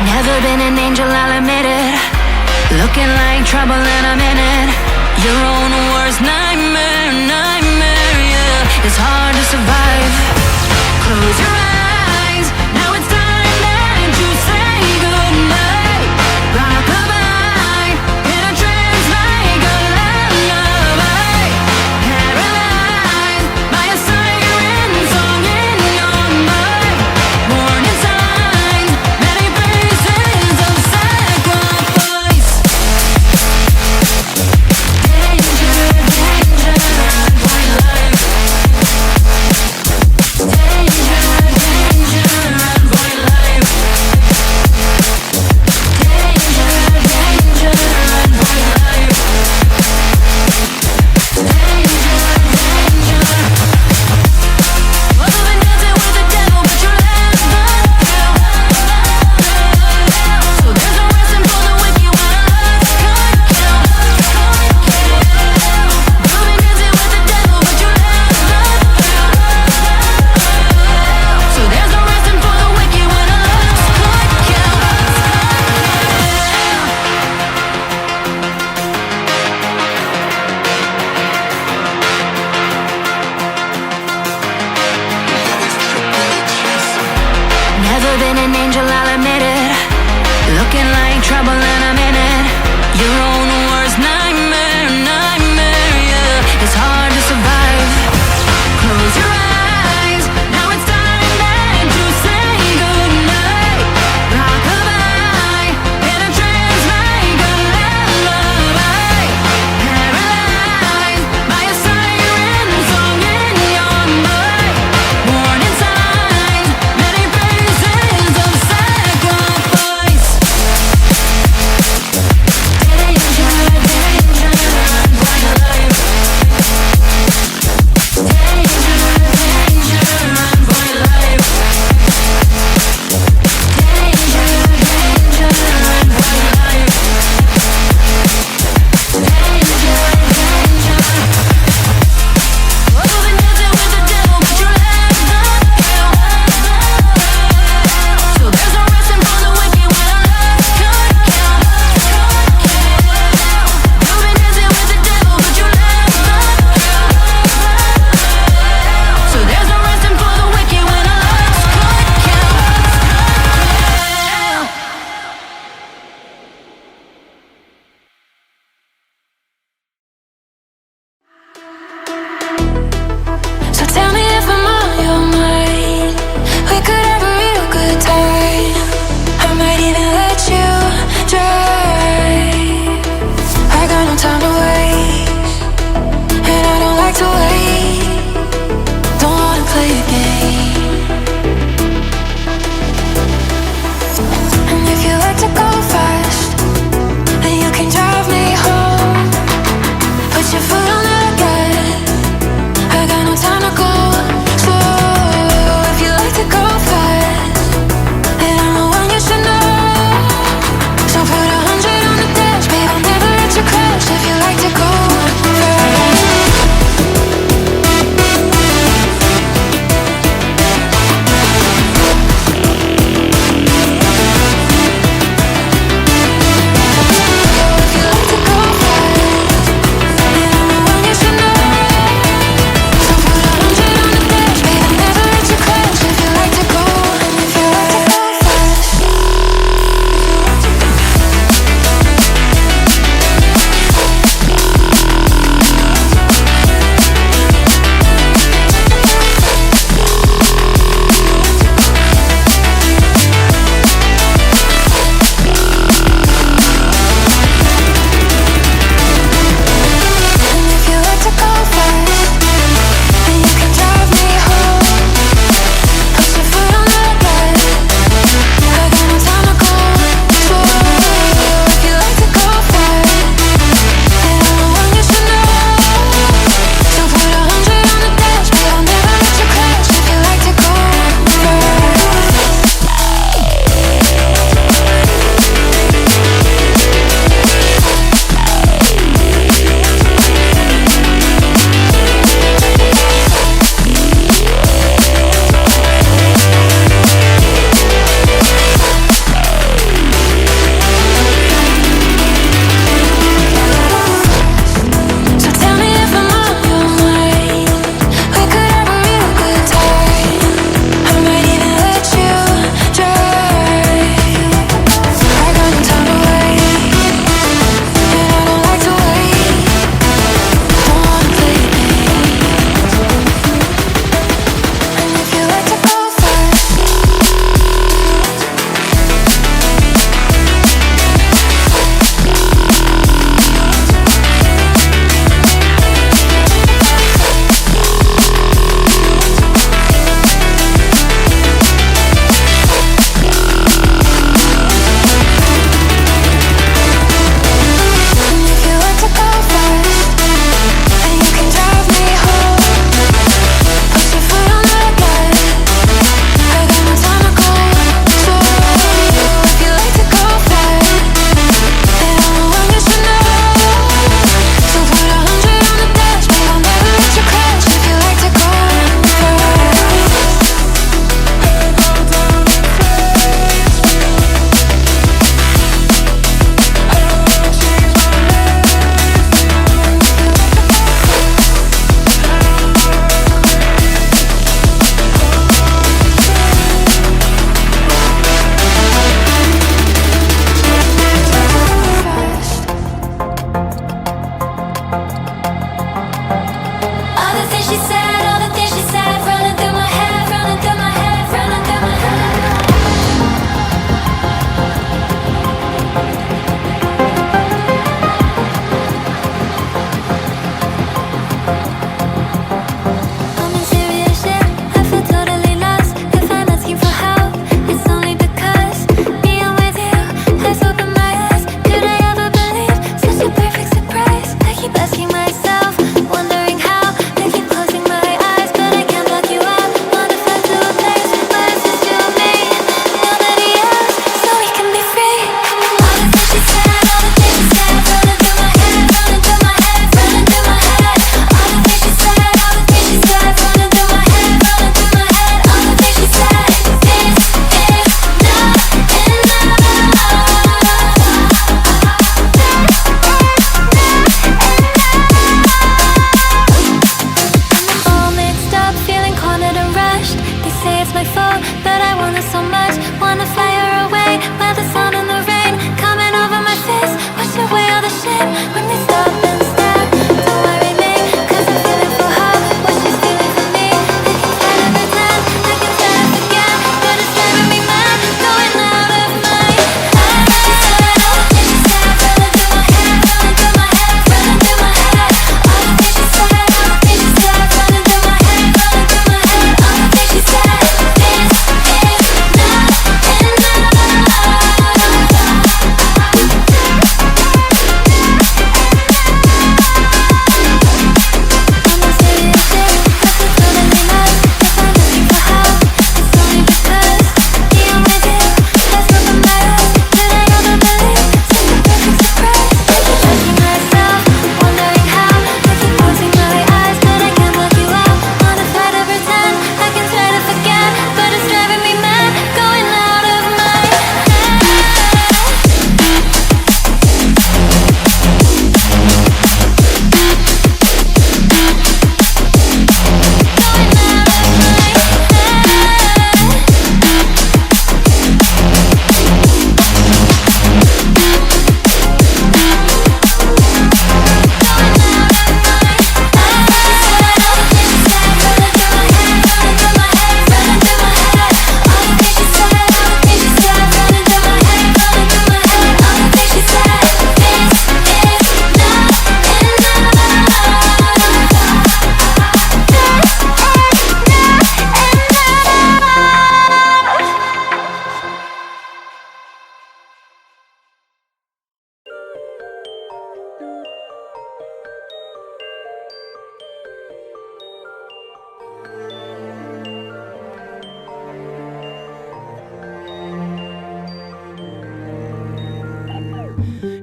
Never been an angel, I'll admit it. Looking like trouble and I'm in it. Your own worst nightmare, nightmare, yeah. It's hard to survive. Close your eyes, now it's time that you say goodnight. Rock-a-bye, in a trance like a lullaby. Paralyzed by a siren song in your mind. Warning signs, many faces of sacrifice. Danger, danger, avoid life. Danger, danger, avoid life. Danger, danger, avoid life. Danger, danger. Well, I've been dancing with the devil, but you left the hell. So there's no resting for the wicked when a lust could kill. You've been dancing with the devil, but you left the hell. So there's no resting for the wicked when a lust could kill. Never been an angel, I'll admit it. Looking like trouble and I'm in it. Your own worst nightmare, nightmare, yeah. It's hard to survive. Close your eyes, now it's time that you say goodnight. Rock-a-bye, in a trance like a lullaby. Paralyzed by a siren song in your mind. Warning signs, many faces of sacrifice. Danger,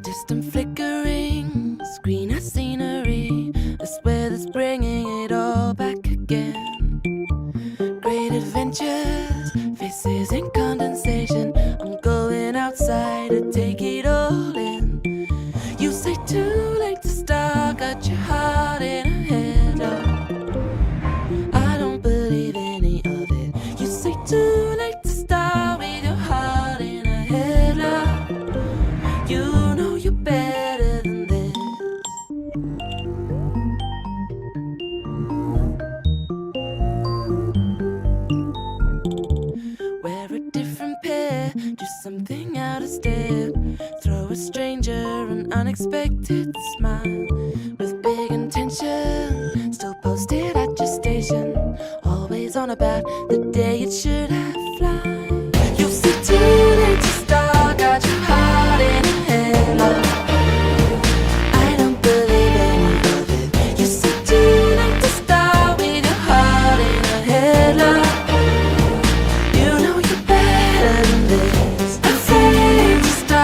Distant flickering, screen as scenery, a swear that's bringing it all back again. Great adventures, faces in condensation. I'm going outside to take it all in. You say too late to start, got your heart in a headlock. I don't believe any of it. You say too late to start with your heart in a headlock. You know you're better than this. Wear a different pair, do something out of step. Throw a stranger an unexpected smile. With big intention, still posted at your station. Always on about the day it should have fly. You said too late to start, got your heart in a headlock. I don't believe any of it. You said too late to start with your heart in a headlock. You know you're better than this. Afraid to start.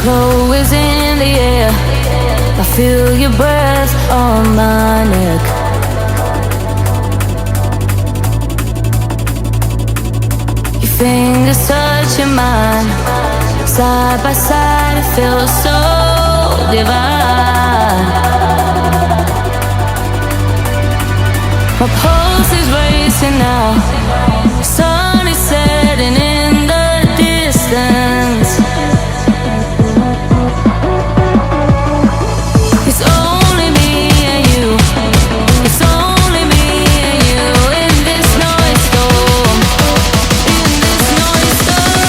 glow is in the air. I feel your breath on my neck. Your fingers touching mine, side by side, it feels so divine. My pulse is racing now, sun is setting in the distance. It's only me and you, it's only me and you in this noise storm, in this noise storm.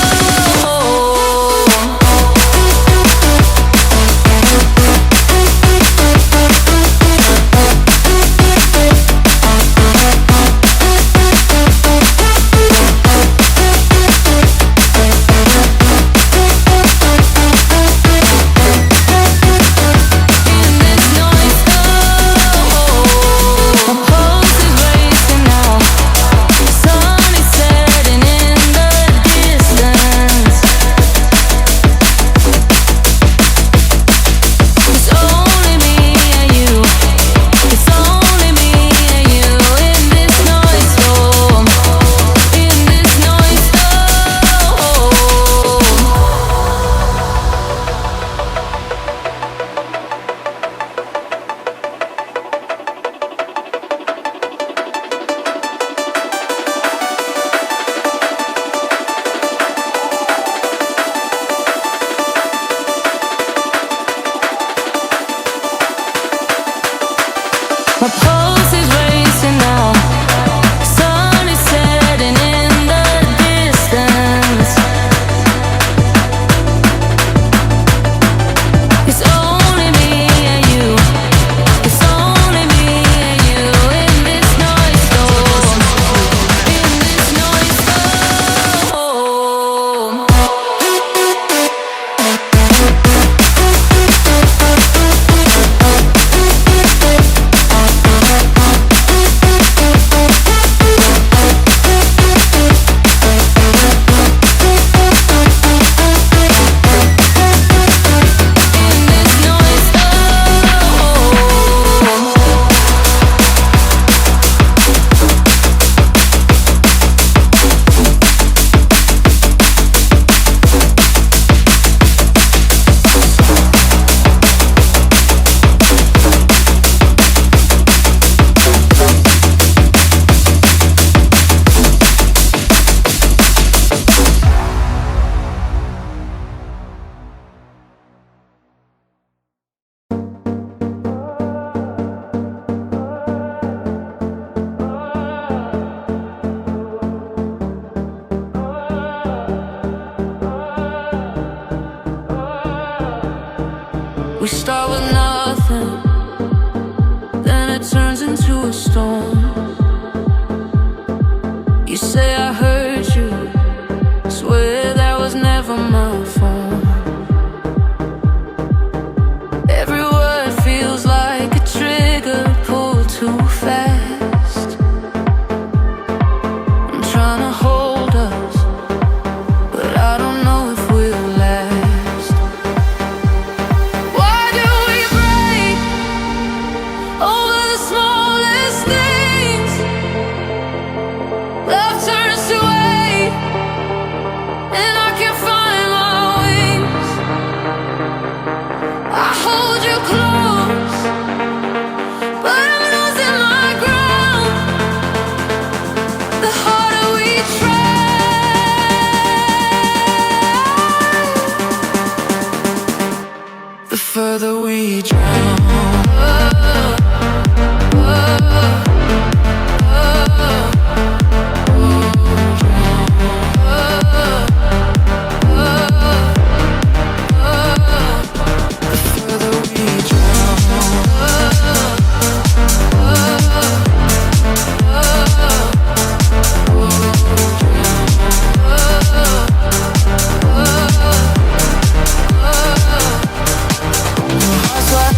My pulse is racing now, sun is setting in the distance. It's only me and you, it's only me and you in this noise storm, in this noise storm. We start with nothing, then it turns into a storm. You say I hurt you, swear that was never my fault. Every word feels like a trigger pulled too fast. I'm trying to hold us, but I don't know if we'll last. Why do we break over the smallest things? Love turns to hate, and I can't find my wings. I hold you close, but I'm losing my ground. The harder we try, the further we drown. Hearts wide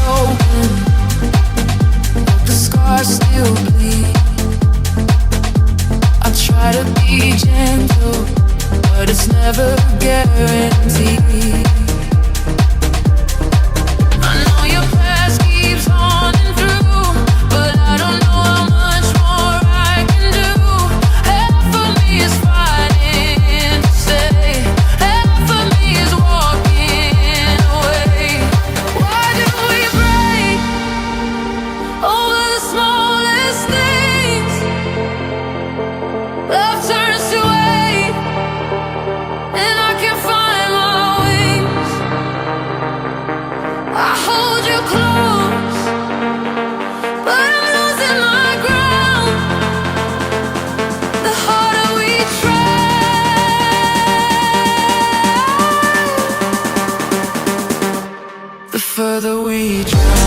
further we drown.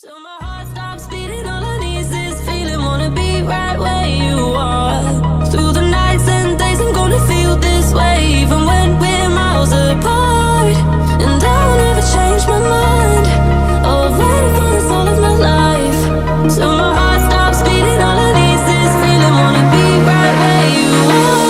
Till my heart stops beating, all I need is this feeling. Wanna be right where you are. Through the nights and days, I'm gonna feel this way, even when we're miles apart. And I'll never change my mind. Oh, I've waited for this all of my life. Till my heart stops beating, all I need is this feeling. Wanna be right where you are.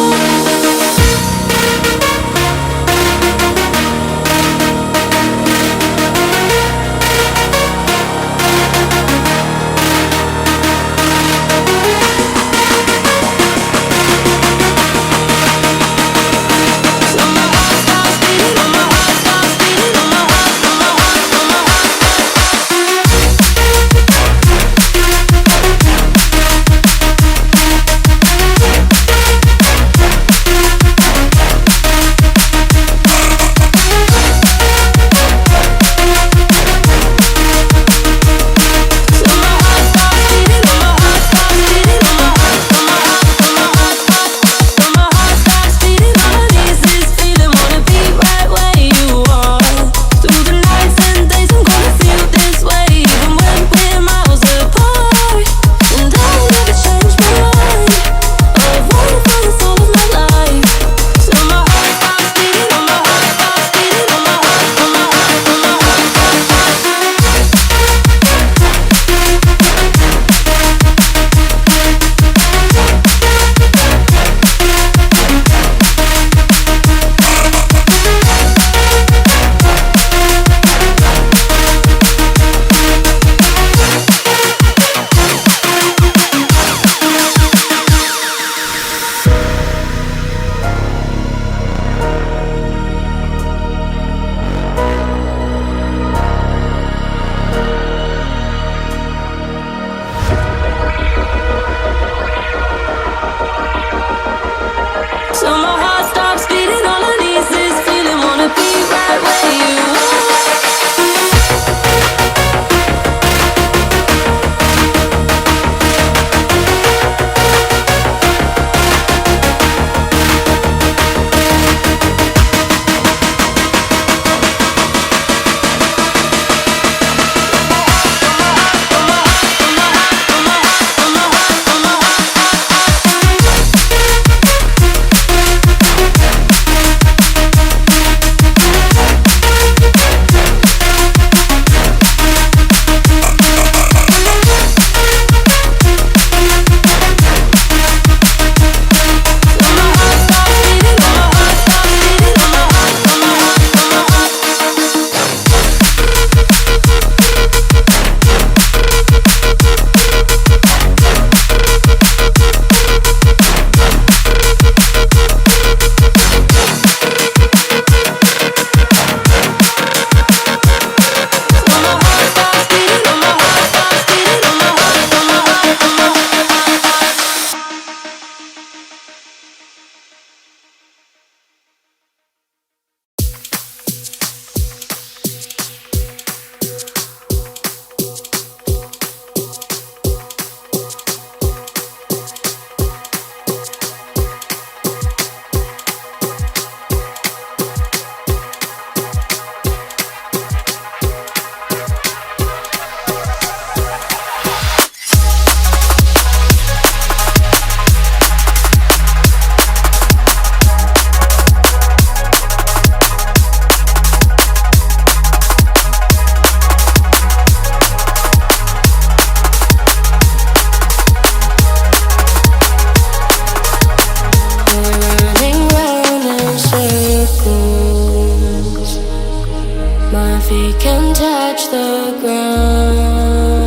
My feet can touch the ground.